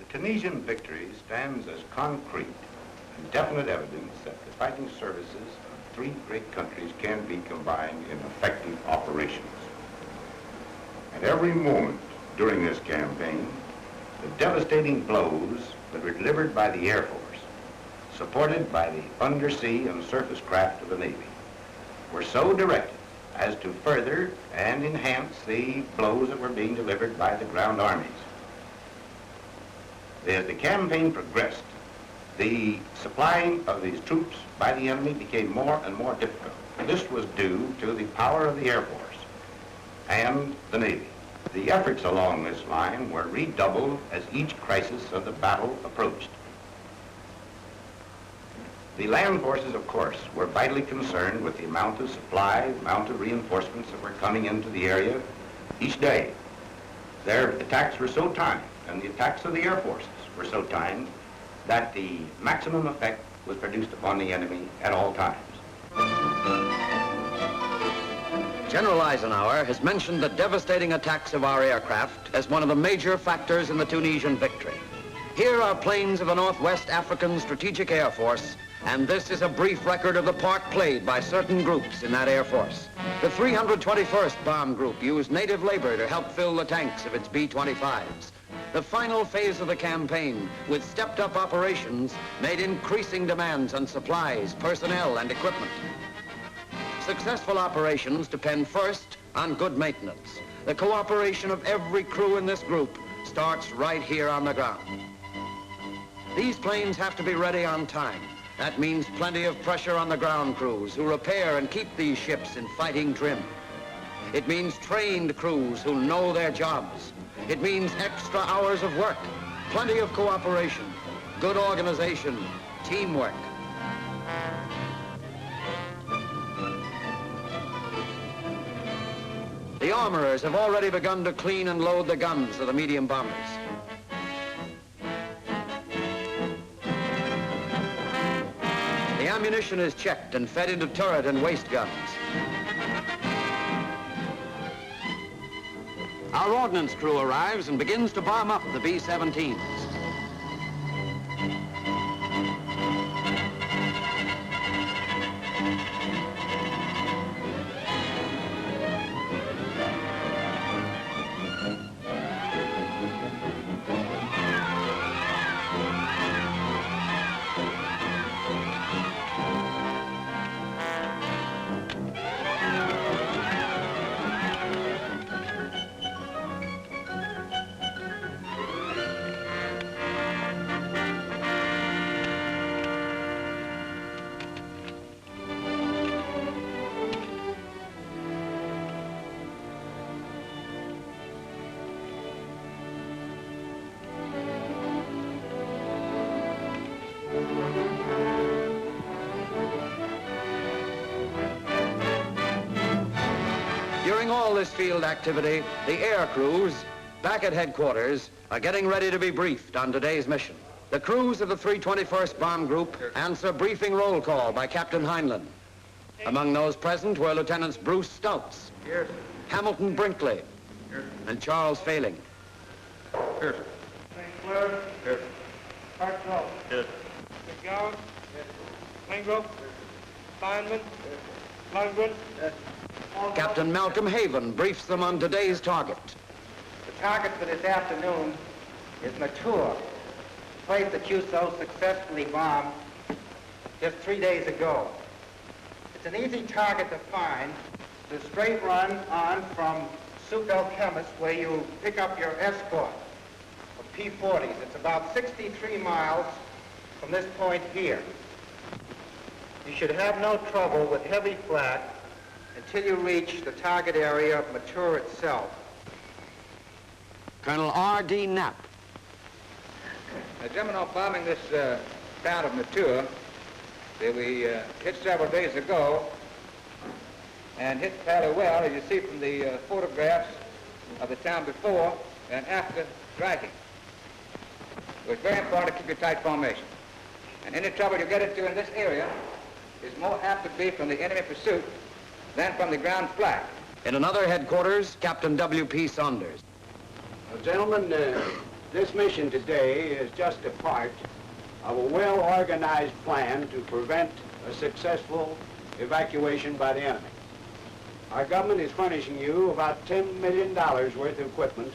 Tunisian victory stands as concrete and definite evidence that the fighting services of three great countries can be combined in effective operations. At every moment during this campaign, the devastating blows that were delivered by the Air Force, supported by the undersea and surface craft of the Navy, were so directed as to further and enhance the blows that were being delivered by the ground armies. As the campaign progressed, the supplying of these troops by the enemy became more and more difficult. This was due to the power of the Air Force and the Navy. The efforts along this line were redoubled as each crisis of the battle approached. The land forces, of course, were vitally concerned with the amount of supply, the amount of reinforcements that were coming into the area each day. Their attacks were so timed, and the attacks of the Air Forces were so timed, that the maximum effect was produced upon the enemy at all times. General Eisenhower has mentioned the devastating attacks of our aircraft as one of the major factors in the Tunisian victory. Here are planes of the Northwest African Strategic Air Force, and this is a brief record of the part played by certain groups in that Air Force. The 321st Bomb Group used native labor to help fill the tanks of its B-25s. The final phase of the campaign, with stepped-up operations, made increasing demands on supplies, personnel, and equipment. Successful operations depend first on good maintenance. The cooperation of every crew in this group starts right here on the ground. These planes have to be ready on time. That means plenty of pressure on the ground crews who repair and keep these ships in fighting trim. It means trained crews who know their jobs. It means extra hours of work, plenty of cooperation, good organization, teamwork. The armorers have already begun to clean and load the guns of the medium bombers. The ammunition is checked and fed into turret and waist guns. Our ordnance crew arrives and begins to bomb up the B-17s. During all this field activity, the air crews, back at headquarters, are getting ready to be briefed on today's mission. The crews of the 321st Bomb Group answer briefing roll call by Captain Heinlein. Among those present were Lieutenants Bruce Stouts, Here, Hamilton Brinkley, Here. and Charles Failing. Here. St. Clair. Here. Hartzell. Here. McGowan. Langgrove. Steinman. Lundgren. Captain Malcolm Haven briefs them on today's target. The target for this afternoon is Mature, the place that you so successfully bombed just 3 days ago. It's an easy target to find. It's a straight run on from Souk el-Chemist, where you pick up your escort of P-40s. It's about 63 miles from this point here. You should have no trouble with heavy flak until you reach the target area of Mature itself. Colonel R.D. Knapp. Gentlemen, bombing this town of Mature that we hit several days ago, and hit fairly well, as you see from the photographs of the town before and after striking. It was very important to keep your tight formation. And any trouble you get into in this area is more apt to be from the enemy pursuit than from the ground flag. In another headquarters, Captain W.P. Saunders. Gentlemen, This mission today is just a part of a well-organized plan to prevent a successful evacuation by the enemy. Our government is furnishing you about $10 million worth of equipment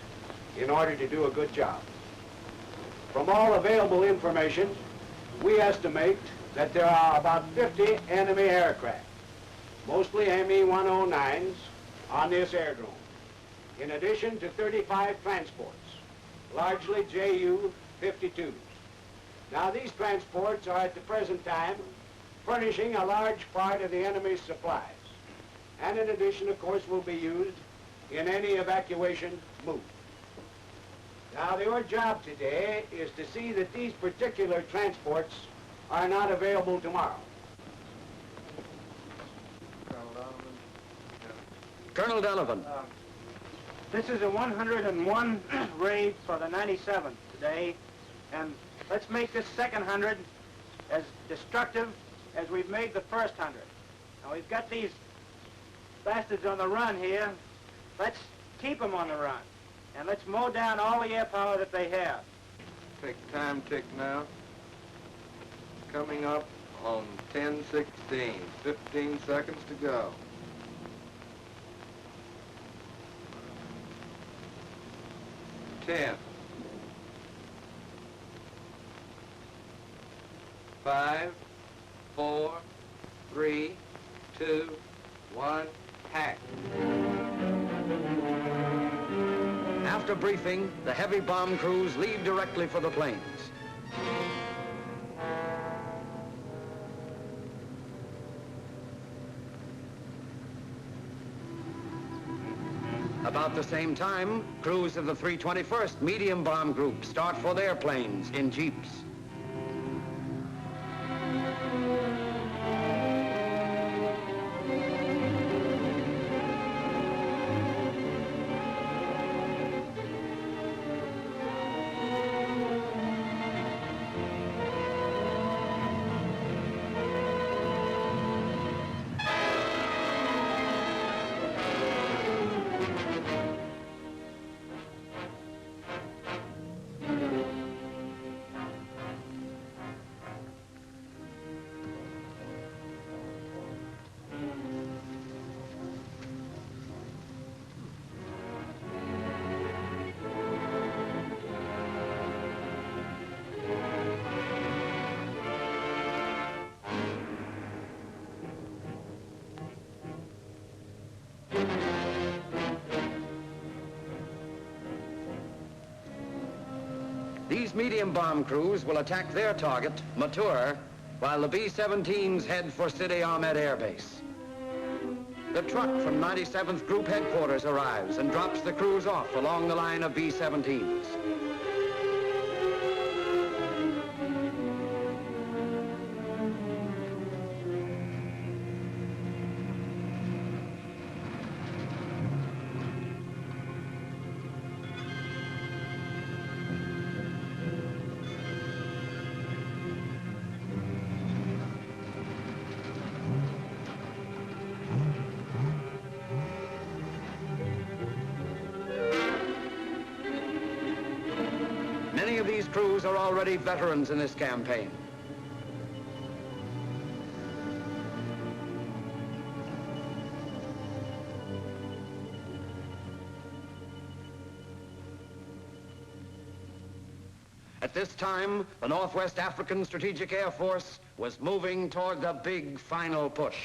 in order to do a good job. From all available information, we estimate that there are about 50 enemy aircraft, mostly Me-109s, on this aerodrome, in addition to 35 transports, largely Ju-52s. Now, these transports are at the present time furnishing a large part of the enemy's supplies, and in addition, of course, will be used in any evacuation move. Now, your job today is to see that these particular transports are not available tomorrow. Colonel Donovan. This is a 101 raid for the 97th today, and let's make this second 100 as destructive as we've made the first 100. Now, we've got these bastards on the run here. Let's keep them on the run, and let's mow down all the air power that they have. Take time tick now. Coming up on 10:16, 15 seconds to go. 10, 5, 4, 3, 2, 1, hack. After briefing, the heavy bomb crews leave directly for the plains. About the same time, crews of the 321st Medium Bomb Group start for their planes in jeeps. These medium bomb crews will attack their target, Matur, while the B-17s head for Sidi Ahmed Air Base. The truck from 97th Group Headquarters arrives and drops the crews off along the line of B-17s. Many of these crews are already veterans in this campaign. At this time, the Northwest African Strategic Air Force was moving toward the big final push.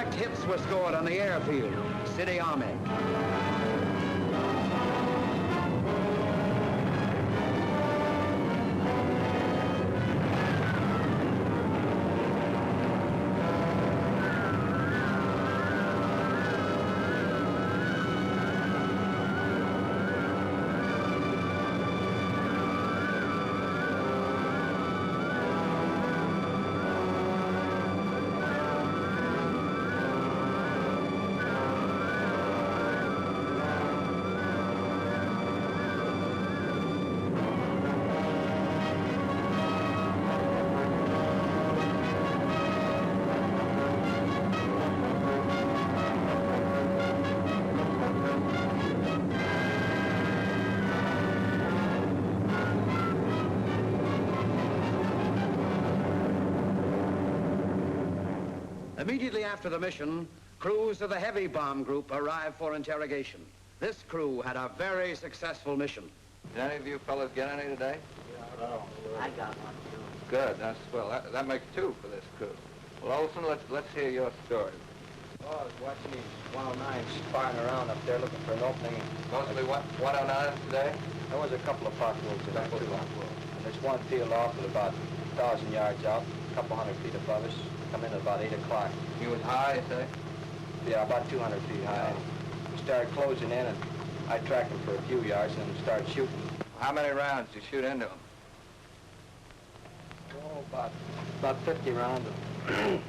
fact, hits were scored on the airfield. City Army. Immediately after the mission, crews of the heavy bomb group arrived for interrogation. This crew had a very successful mission. Did any of you fellas get any today? I got one, too. Good, that's swell. That makes two for this crew. Well, Olson, let's hear your story. Well, I was watching these 109s firing around up there looking for an opening. Mostly what, 109 today? There was a couple of potholes in there, too. And there's one peeled off at about 1,000 yards out, a couple hundred feet above us. Come in at about 8 o'clock. He was high, you say? Yeah, about 200 feet high. We started closing in, and I tracked him for a few yards and then started shooting. How many rounds did you shoot into him? Oh, about 50 rounds. And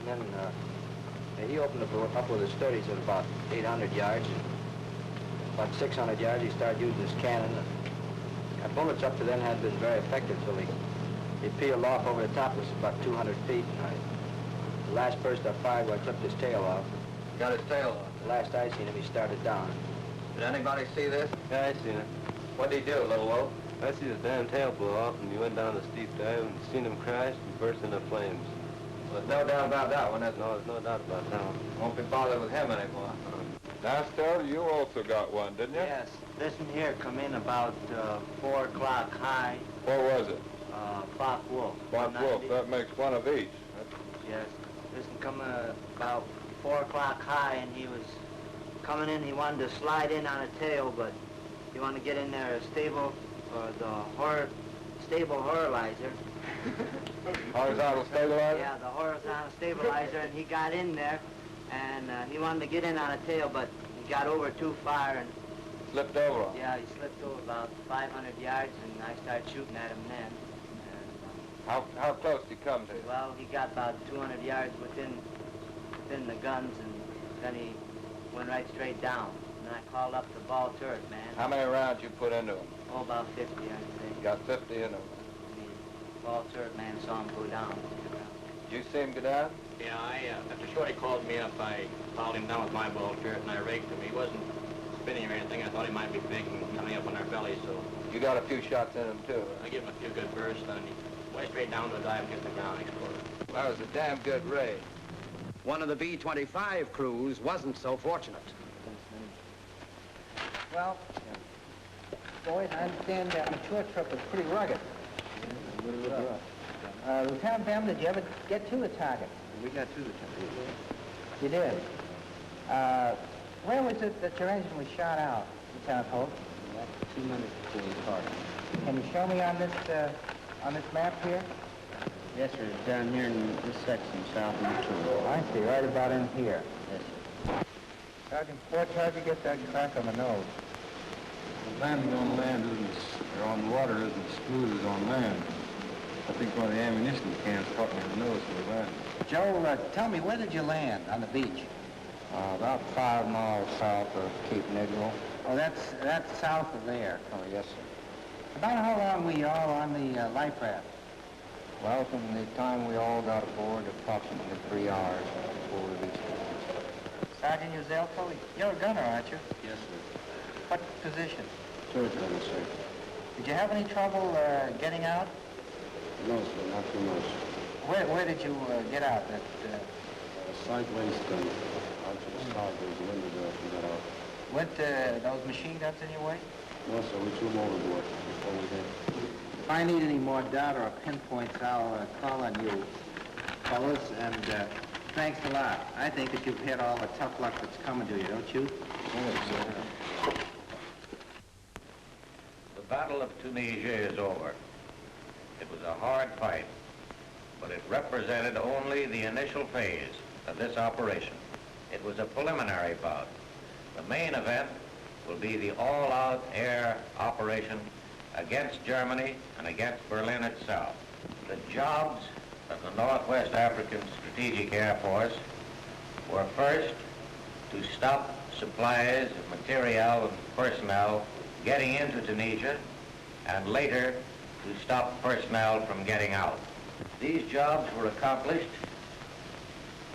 then he opened up with his 30s at about 800 yards. And about 600 yards, he started using his cannon. Our bullets up to then had been very effective till he peeled off over the top of us about 200 feet. And the last burst I fired, I clipped his tail off. Got his tail off. The last I seen him, he started down. Did anybody see this? Yeah, I seen it. What'd he do, Little Wolf? I see his damn tail blow off, and he went down the steep dive and seen him crash and burst into flames. Well, there's no doubt about that one, No, there's no doubt about that one. Won't be bothered with him anymore. Now, Stella, you also got one, didn't you? Yes, this one here come in about 4 o'clock high, What was it? Fox Wolf. Black Wolf. That makes one of each. Yes, this one come about 4 o'clock high, and he was coming in. He wanted to slide in on a tail, but he wanted to get in there stable, stable horrorizer. Horizontal stabilizer? Yeah, the horizontal stabilizer, and he got in there, and he wanted to get in on a tail, but he got over too far, and Slipped over on. yeah, he slipped over about 500 yards, and I started shooting at him then. How close did he come to you? Well, he got about 200 yards within the guns, and then he went right straight down. And I called up the ball turret man. How many rounds you put into him? Oh, about 50, I'd say. Got 50 into him. The ball turret man saw him go down. Did you see him go down? Yeah, after Shorty called me up, I followed him down with my ball turret, and I raked him. He wasn't spinning or anything. I thought he might be faking coming up on our belly, so You got a few shots in him, too. I gave him a few good bursts, and he went straight down to a dive and hit the ground and exploded. That was a damn good raid. One of the B-25 crews wasn't so fortunate. Well, boys, I understand that mature truck was pretty rugged. Lieutenant Bem, did you ever get to the target? We got to the target. You did. Where was it that your engine was shot out, Lieutenant Holt? 2 minutes before we started. Can you show me on this map here? Yes, sir. It's down here in this section, south of the tool. Oh, I see, right about in here. Yes, sir. Sergeant Ford, how'd you get that crack on the nose? Landing on land or on water isn't as smooth as on land. I think one of the ammunition cans caught me in the nose when we landed. Joe, tell me, where did you land on the beach? About 5 miles south of Cape Negro. Oh, that's south of there. Oh, yes, sir. About how long were you all on the life raft? Well, from the time we all got aboard, approximately 3 hours before we reached it. Sergeant Uzelko, you're a gunner, aren't you? Yes, sir. What position? Third gunner, sir. Did you have any trouble getting out? No, sir, not too much. Where did you get out? Sideways gun. Out to the sideways window there if we got out. Went those machine guns in your way? No, sir, we threw them overboard before we did. If I need any more data or pinpoints, I'll call on you, fellas, and Thanks a lot. I think that you've had all the tough luck that's coming to you, don't you? The Battle of Tunisia is over. It was a hard fight, but it represented only the initial phase of this operation. It was a preliminary bout. The main event will be the all-out air operation against Germany and against Berlin itself. The jobs of the Northwest African Strategic Air Force were first to stop supplies of material and personnel getting into Tunisia, and later to stop personnel from getting out. These jobs were accomplished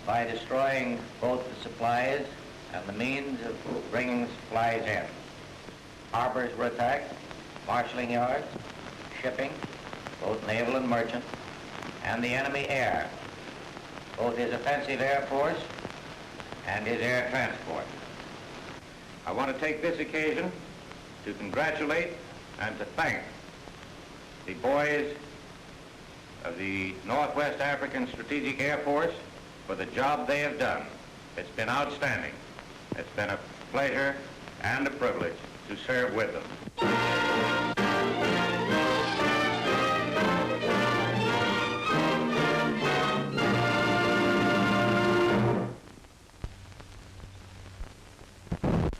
by destroying both the supplies and the means of bringing supplies in. Harbors were attacked, marshalling yards, shipping, both naval and merchant, and the enemy air, both his offensive air force and his air transport. I want to take this occasion to congratulate and to thank the boys of the Northwest African Strategic Air Force for the job they have done. It's been outstanding. It's been a pleasure and a privilege to serve with them.